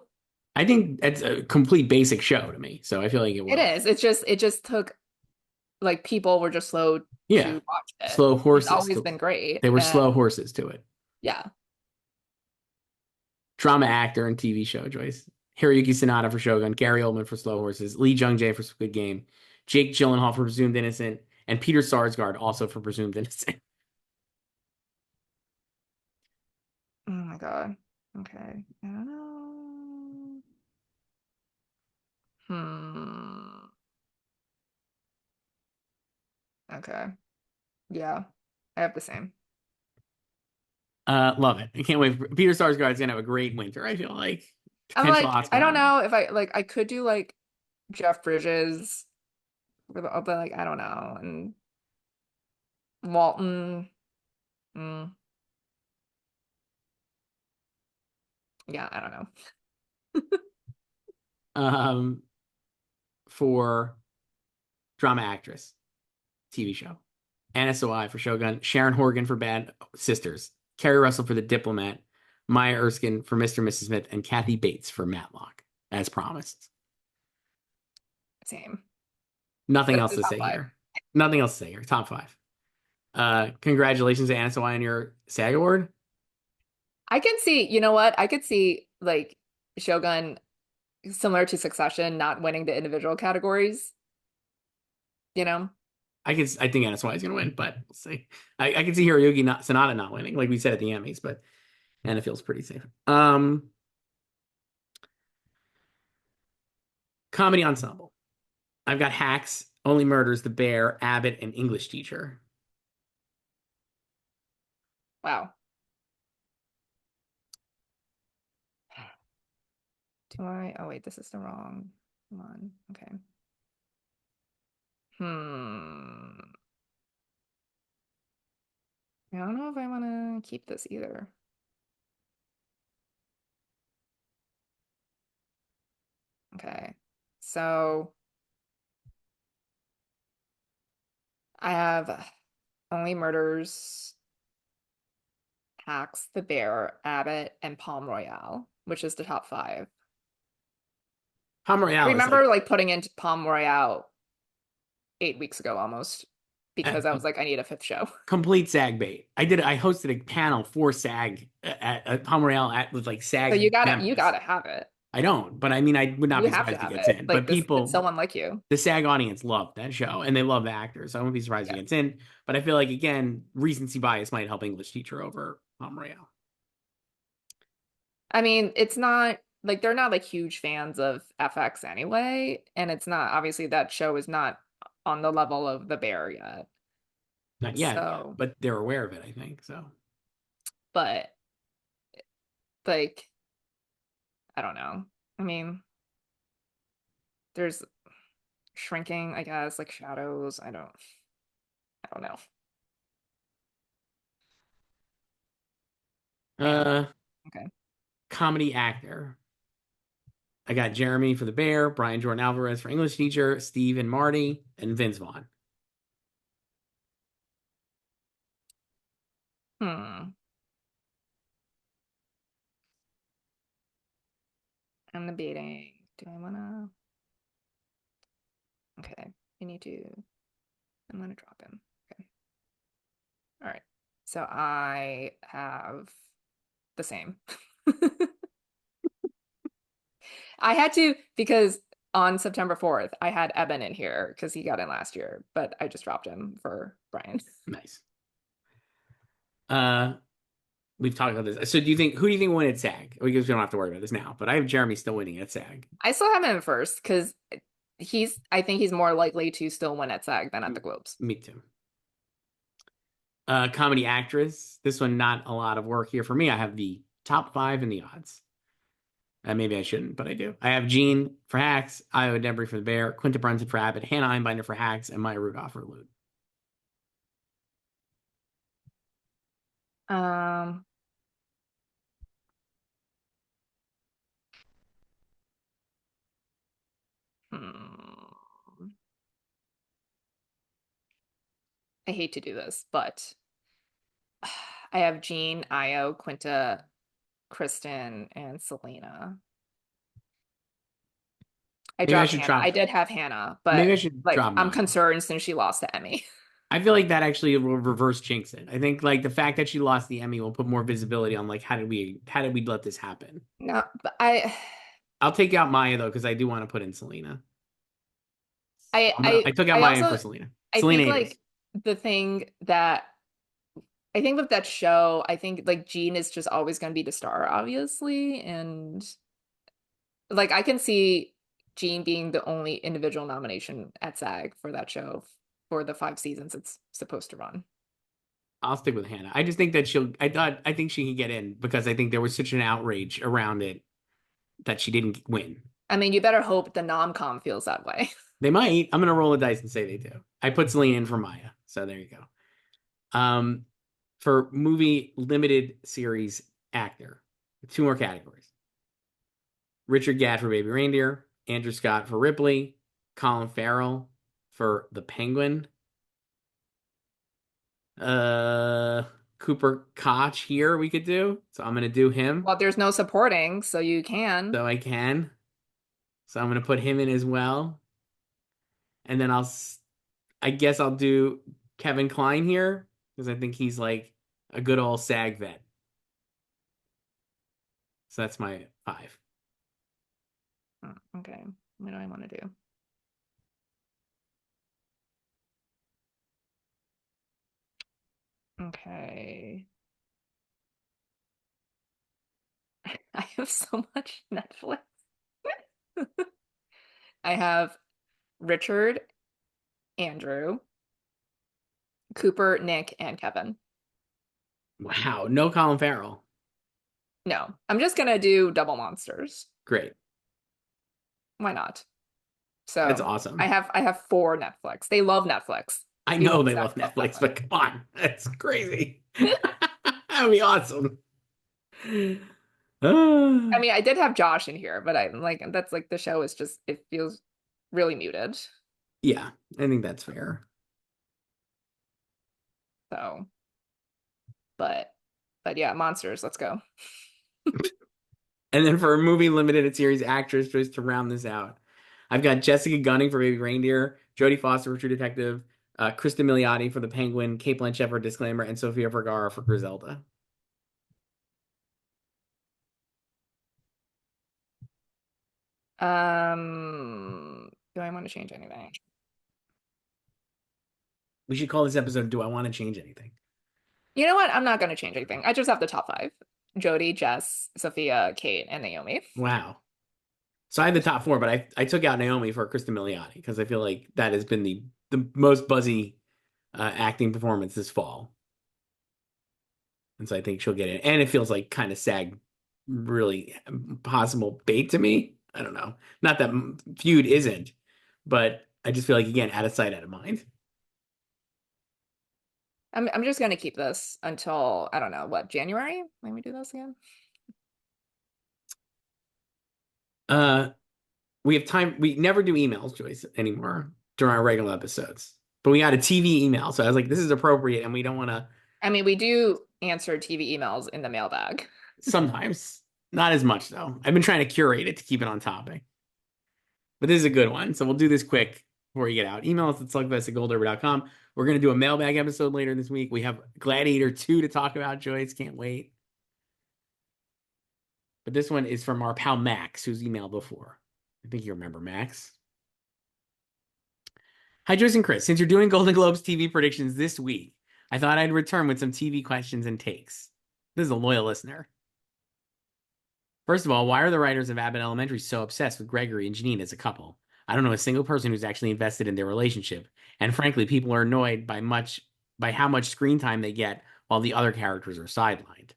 I think it's a complete basic show to me. So I feel like it It will. is. It just took like people were just slow Yeah. to watch it. Slow It's horses. always been great. They were And slow horses to it. yeah. Drama actor and TV show, Joyce. Hiroyuki Sanada for Shogun, Gary Oldman for Slow Horses, Lee Jung Jae for Squid Game, Jake Gyllenhaal for Presumed Innocent, and Peter Sarsgaard also for Presumed Innocent. Oh my God. Okay. I don't know. Hmm. Okay. Yeah. I have the same. Love it. I can't wait. Peter Sarsgaard's gonna have a great winter. I feel like I'm potential like, I Oscar don't nominee. know if I could do like Jeff Bridges, but like I don't know. And Walton. Mm, yeah, I don't know. Um, for drama actress, TV show. Anna Sawai for Shogun, Sharon Horgan for Bad Sisters, Kerry Russell for The Diplomat, Maya Erskine for Mr. and Mrs. Smith, and Kathy Bates for Matlock, as promised. Same. Nothing That's else the to top say five. here. Nothing else to say here. Top five. Congratulations to Anna Sawai on your SAG award. I can see, you know what? I could see like Shogun similar to Succession not winning the individual categories, you know? I think Anna Sawai is going to win, but we'll see. I can see Hiroyuki not Sonata not winning, like we said at the Emmys, but Anna feels pretty safe. Comedy ensemble. I've got Hacks, Only Murders, The Bear, Abbott, and English Teacher. Wow. Do I? Oh wait, this is the wrong one. Okay. Hmm. I don't know if I want to keep this either. Okay. So I have Only Murders, Hacks, The Bear, Abbott, and Palm Royale, which is the top five. Palm I Royale is like remember like putting in Palm Royale 8 weeks ago almost a because I was like, I need a fifth show. complete SAG bait. I hosted a panel for SAG at Palm Royale with like So SAG you members. gotta have it. I don't, but I mean, I would not You be have to surprised if it have gets it. in. But Like this, it's people, someone like you. the SAG audience loved that show, and they love the actors, so I wouldn't be surprised if it Yeah. gets in. But I feel like again, recency bias might help English Teacher over Palm Royale. I mean, it's not like they're not like huge fans of FX anyway, and it's not obviously that show is not on the level of The Bear yet. Not yet, yeah, So, but they're aware of it, I think. So but like I don't know. I mean, there's shrinking, I guess, like shadows. I don't know. Man. uh Okay. comedy actor. I got Jeremy for The Bear, Brian Jordan Alvarez for English Teacher, Steve and Marty, and Vince Vaughn. Hmm. I'm debating. Do I wanna? Okay. I need to. I'm gonna drop him. Okay. All right. So I have the same. I had to because on September 4th, I had Eben in here because he got in last year, but I just dropped him for Brian. Nice. Uh, we've talked about this. So who do you think will win at SAG? Because we don't have to worry about this now, but I have Jeremy still winning at SAG. I still have him in first because I think he's more likely to still win at SAG than at the M- Globes. Me too. Comedy actress. This one, not a lot of work here for me. I have the top five in the odds. Maybe I shouldn't, but I do. I have Jean for Hacks, Io Debris for The Bear, Quinta Brunson for Abbott, Hannah Einbinder for Hacks, and Maya Rudolph for Loot. Um, hmm. I hate to do this, but I have Jean, Io, Quinta, Kristen, and Selena. I Maybe I dropped should Hannah. I drop. did have Hannah, Maybe but I should like drop I'm Maya. concerned since she lost to Emmy. I feel like that actually will reverse jinx it. I think like the fact that she lost the Emmy will put more visibility on like how did we let this happen? No, but I'll take out Maya though because I do want to put in Selena. I I took out I Maya for also Selena. I Selena think Eagles. like the thing that I think with that show, I think like Jean is just always going to be the star, obviously, and like I can see Jean being the only individual nomination at SAG for that show for the 5 seasons it's supposed to run. I'll stick with Hannah. I just think that I think she can get in because I think there was such an outrage around it that she didn't win. I mean, you better hope the nom-com feels that way. They might. I'm gonna roll the dice and say they do. I put Selena in for Maya, so there you go. For movie limited series actor, two more categories: Richard Gadd for Baby Reindeer, Andrew Scott for Ripley, Colin Farrell for The Penguin, uh, Cooper Koch here we could do. So I'm gonna do him. Well, there's no supporting, so you can. So I can. So I'm gonna put him in as well, and then I guess I'll do Kevin Kline here because I think he's like a good old SAG vet. So that's my five. Oh, okay. What do I want to do? Okay. I have so much Netflix. I have Richard, Andrew, Cooper, Nick, and Kevin. Wow, no Colin Farrell. No, I'm just gonna do double monsters. Great. Why not? That's So awesome. I have four Netflix. They love Netflix. I People know in they SAG love love Netflix, Netflix. but come on, that's crazy. That'd be awesome. I Ah. mean, I did have Josh in here, but I like that's like the show is just it feels really muted. Yeah, I think that's fair. So, but yeah, monsters, let's go. And then for a movie limited series actress, just to round this out, I've got Jessica Gunning for Baby Reindeer, Jodie Foster for True Detective, Kristen Milioti for The Penguin, Kate Blanchett for Disclaimer, and Sofia Vergara for Griselda. Do I want to change anything? We should call this episode "Do I Want to Change Anything?" You know what? I'm not gonna change anything. I just have the top five. Jody, Jess, Sophia, Kate, and Naomi. Wow. So I had the top four, but I took out Naomi for Kristen Milioti because I feel like that has been the most buzzy acting performance this fall, and so I think she'll get it. And it feels like kind of SAG really possible bait to me. I don't know. Not that Feud isn't, but I just feel like again out of sight, out of mind. I'm just gonna keep this until I don't know what January. When we do this again? Uh, we have time. We never do emails, Joyce, anymore during our regular episodes. But we got a TV email, so I was like, this is appropriate, and we don't want to. I mean, we do answer TV emails in the mailbag. Sometimes, not as much though. I've been trying to curate it to keep it on topic. But this is a good one, so we'll do this quick. before you get out. Email us at slugfest@goldderby.com. We're going to do a mailbag episode later this week. We have Gladiator 2 to talk about, Joyce. Can't wait. But this one is from our pal Max, who's emailed before. I think you remember Max. Hi, Joyce and Chris. Since you're doing Golden Globes TV predictions this week, I thought I'd return with some TV questions and takes. This is a loyal listener. First of all, why are the writers of Abbott Elementary so obsessed with Gregory and Janine as a couple? I don't know a single person who's actually invested in their relationship, and frankly, people are annoyed by how much screen time they get while the other characters are sidelined.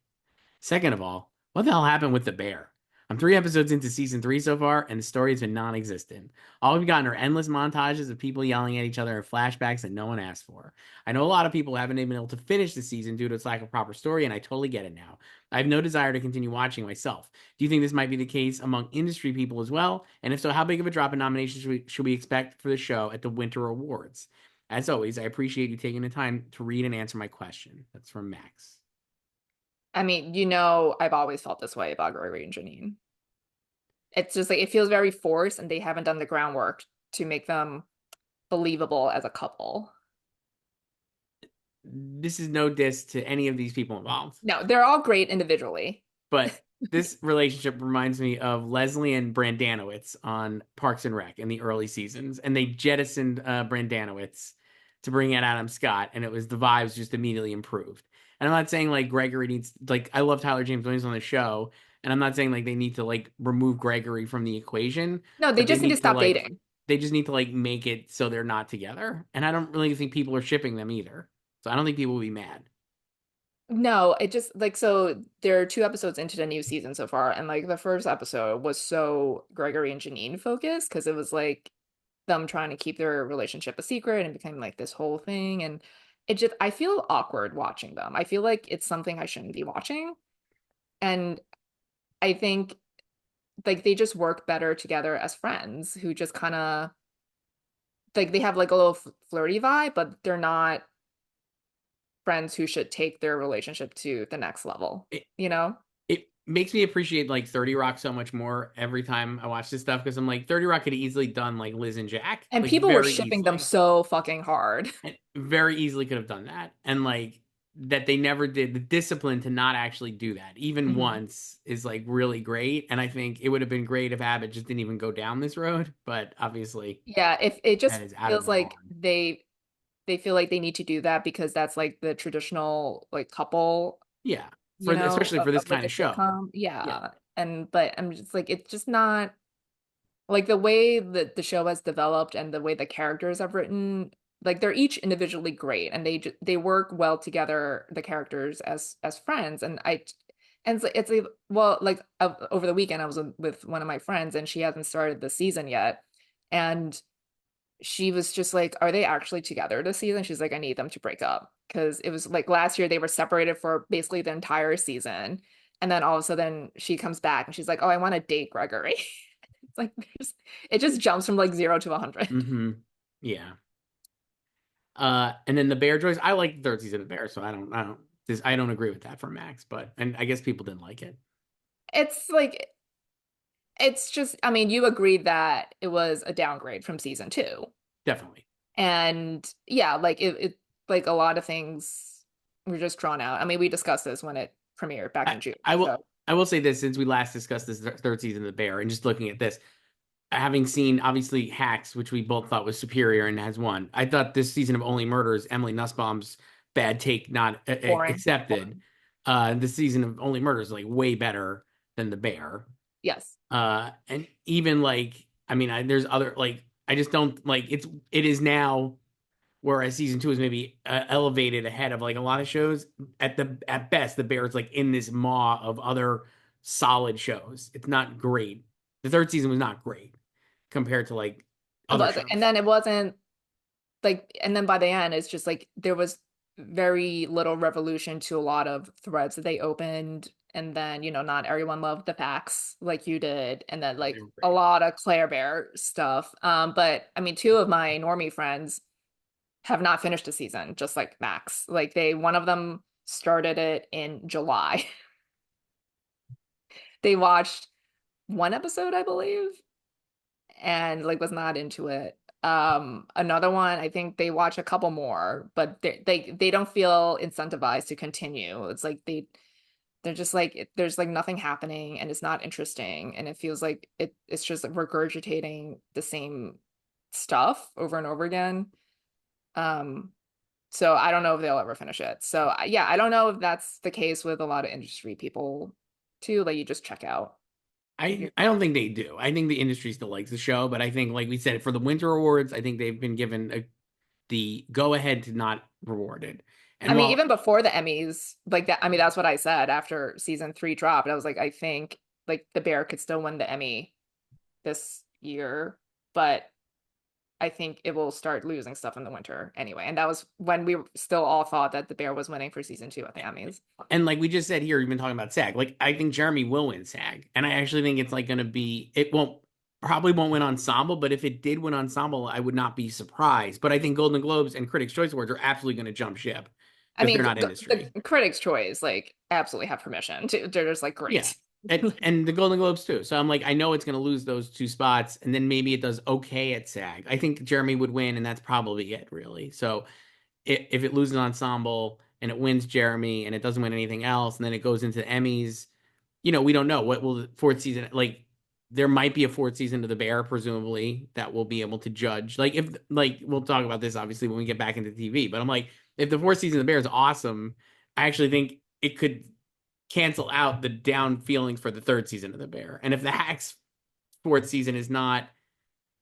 Second of all, what the hell happened with the bear? I'm 3 episodes into season 3 so far, and the story has been non-existent. All we've gotten are endless montages of people yelling at each other and flashbacks that no one asked for. I know a lot of people haven't even been able to finish the season due to its lack of proper story, and I totally get it now. I have no desire to continue watching myself. Do you think this might be the case among industry people as well? And if so, how big of a drop in nominations should we expect for the show at the Winter Awards? As always, I appreciate you taking the time to read and answer my question. That's from Max. I mean, I've always felt this way about Gregory and Janine. It's just like it feels very forced, and they haven't done the groundwork to make them believable as a couple. This is no diss to any of these people involved, No, they're all great individually. but this relationship reminds me of Leslie and Brandanowitz on Parks and Rec in the early seasons, and they jettisoned Brandanowitz to bring in Adam Scott, and the vibes just immediately improved. And I'm not saying like Gregory needs like I love Tyler James Williams on the show, and I'm not saying like they need to like remove Gregory from the equation, No, they but just need to stop dating. they just need to like make it so they're not together. And I don't really think people are shipping them either. So I don't think people will be mad. No, it just like so there are 2 episodes into the new season so far, and like the first episode was so Gregory and Janine focused because it was like them trying to keep their relationship a secret and it became like this whole thing. And it just I feel awkward watching them. I feel like it's something I shouldn't be watching. And I think like they just work better together as friends who just kind of like they have like a little flirty vibe, but they're not friends who should take their relationship to the next level, It, you know? it makes me appreciate like 30 Rock so much more every time I watch this stuff because I'm like 30 Rock could have easily done like Liz and Jack, And like people were very shipping them easily. so fucking hard. And very easily could have done that. And like that they never did the discipline to not actually do that, even Mhm. once, is like really great. And I think it would have been great if Abbott just didn't even go down this road. But obviously, Yeah, if it that just is out of feels their like barn. they feel like they need to do that because that's like the traditional like couple, Yeah. For especially for this of like kind a of show. sitcom. Yeah. Yeah. And but I'm just like it's just not like the way that the show has developed and the way the characters have written, like they're each individually great and they work well together, the characters as friends. And it's like well, like over the weekend I was with one of my friends and she hasn't started the season yet. And she was just like, "Are they actually together this season?" She's like, "I need them to break up." Because it was like last year they were separated for basically the entire season. And then all of a sudden she comes back and she's like, "Oh, I want to date Gregory." It's like it just jumps from like 0 to 100. Mm-hmm. Yeah. And then the Bear Joyce, I like the third season of the Bear, so I don't agree with that for Max, but and I guess people didn't like it. It's like it's just I mean, you agreed that it was a downgrade from season 2. Definitely. And yeah, like it like a lot of things were just drawn out. I mean, we discussed this when it premiered back I, in June. I will So I will say this since we last discussed this third season of The Bear, and just looking at this, having seen obviously Hacks, which we both thought was superior and has won, I thought this season of Only Murders, Emily Nussbaum's bad take not boring. accepted, Boring. this season of Only Murders is like way better than The Bear. Yes. And even like there's other like I just don't like it is now. Whereas season 2 is maybe elevated ahead of like a lot of shows. At best, the Bears like in this maw of other solid shows. It's not great. The third season was not great compared to like other And shows. then it wasn't like and then by the end it's just like there was very little revolution to a lot of threads that they opened. And then not everyone loved the facts like you did, and then They like were a great. lot of Claire Bear stuff. But I mean, 2 of my normie friends have not finished the season, just like Max. Like one of them started it in July. They watched 1 episode, I believe, and like was not into it. Another one, I think they watch a couple more, but they don't feel incentivized to continue. It's like they're just like there's like nothing happening and it's not interesting and it feels like it's just like regurgitating the same stuff over and over again. Um, so I don't know if they'll ever finish it. So yeah, I don't know if that's the case with a lot of industry people too. Like you just check out if you're I don't think they do. I think the industry still likes the show, but I think, like we said, for the Winter Awards, I think they've been given the go ahead to not reward it. I And mean, while even before the Emmys, like that, I mean, that's what I said after season three dropped. I was like, I think like the Bear could still win the Emmy this year, but I think it will start losing stuff in the winter anyway. And that was when we still all thought that the Bear was winning for season two at the Emmys. and like we just said here, we've been talking about SAG. Like I think Jeremy will win SAG, and I actually think it's like going to be. It won't probably won't win ensemble, but if it did win ensemble, I would not be surprised. But I think Golden Globes and Critics' Choice Awards are absolutely going to jump ship I because they're mean, not the industry. Critics' Choice like absolutely have permission to. They're just like Yeah. great. And the Golden Globes too. So I'm like, I know it's going to lose those two spots, and then maybe it does okay at SAG. I think Jeremy would win, and that's probably it, really. So if it loses ensemble and it wins Jeremy and it doesn't win anything else, and then it goes into the Emmys, we don't know what will the fourth season like. There might be a fourth season to The Bear, presumably, that we'll be able to judge. Like if like we'll talk about this obviously when we get back into TV, but I'm like, if the fourth season of The Bear is awesome, I actually think it could cancel out the down feelings for the third season of The Bear. And if the Hacks fourth season is not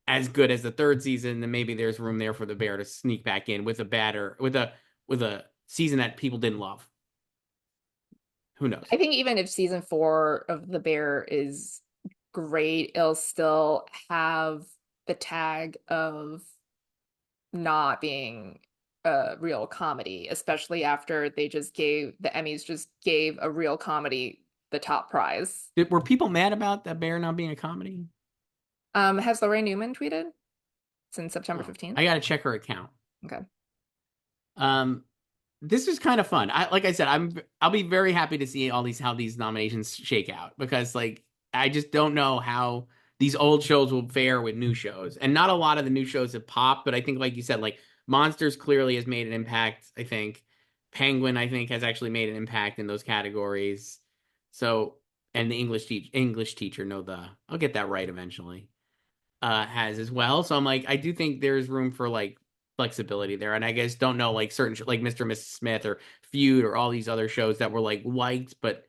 as good as the third season, then maybe there's room there for The Bear to sneak back in with a batter with a season that people didn't love. Who knows? I think even if season four of The Bear is great, it'll still have the tag of not being a real comedy, especially after the Emmys just gave a real comedy the top prize. Were people mad about that Bear not being a comedy? Has Lorraine Newman tweeted since September Oh, 15th? I got to check her account. Okay. Um, this is kind of fun. Like I said, I'll be very happy to see how these nominations shake out because like I just don't know how these old shows will fare with new shows. And not a lot of the new shows have popped, but I think like you said, like Monsters clearly has made an impact, I think. Penguin, I think, has actually made an impact in those categories. So, and the English teacher, no the I'll get that right eventually. Has as well. So I'm like, I do think there's room for like flexibility there. And I guess don't know like certain like Mr. and Mrs. Smith or Feud or all these other shows that were like liked but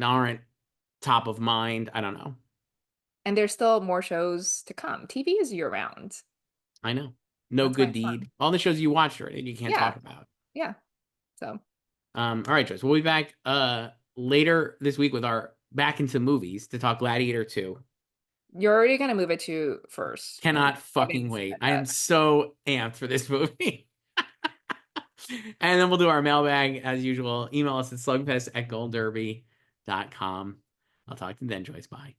aren't top of mind. I don't know. And there's still more shows to come. TV is year round. I know. No That's why good it's deed. fun. All the shows you watched already you can't Yeah. talk about. Yeah. So All right, Joyce. We'll be back later this week with our back into movies to talk Gladiator 2. you're already gonna move it to first, and Cannot I didn't fucking wait. expect I am that. so amped for this movie. And then we'll do our mailbag as usual. Email us at slugfest@goldderby.com. I'll talk to you then, Joyce. Bye.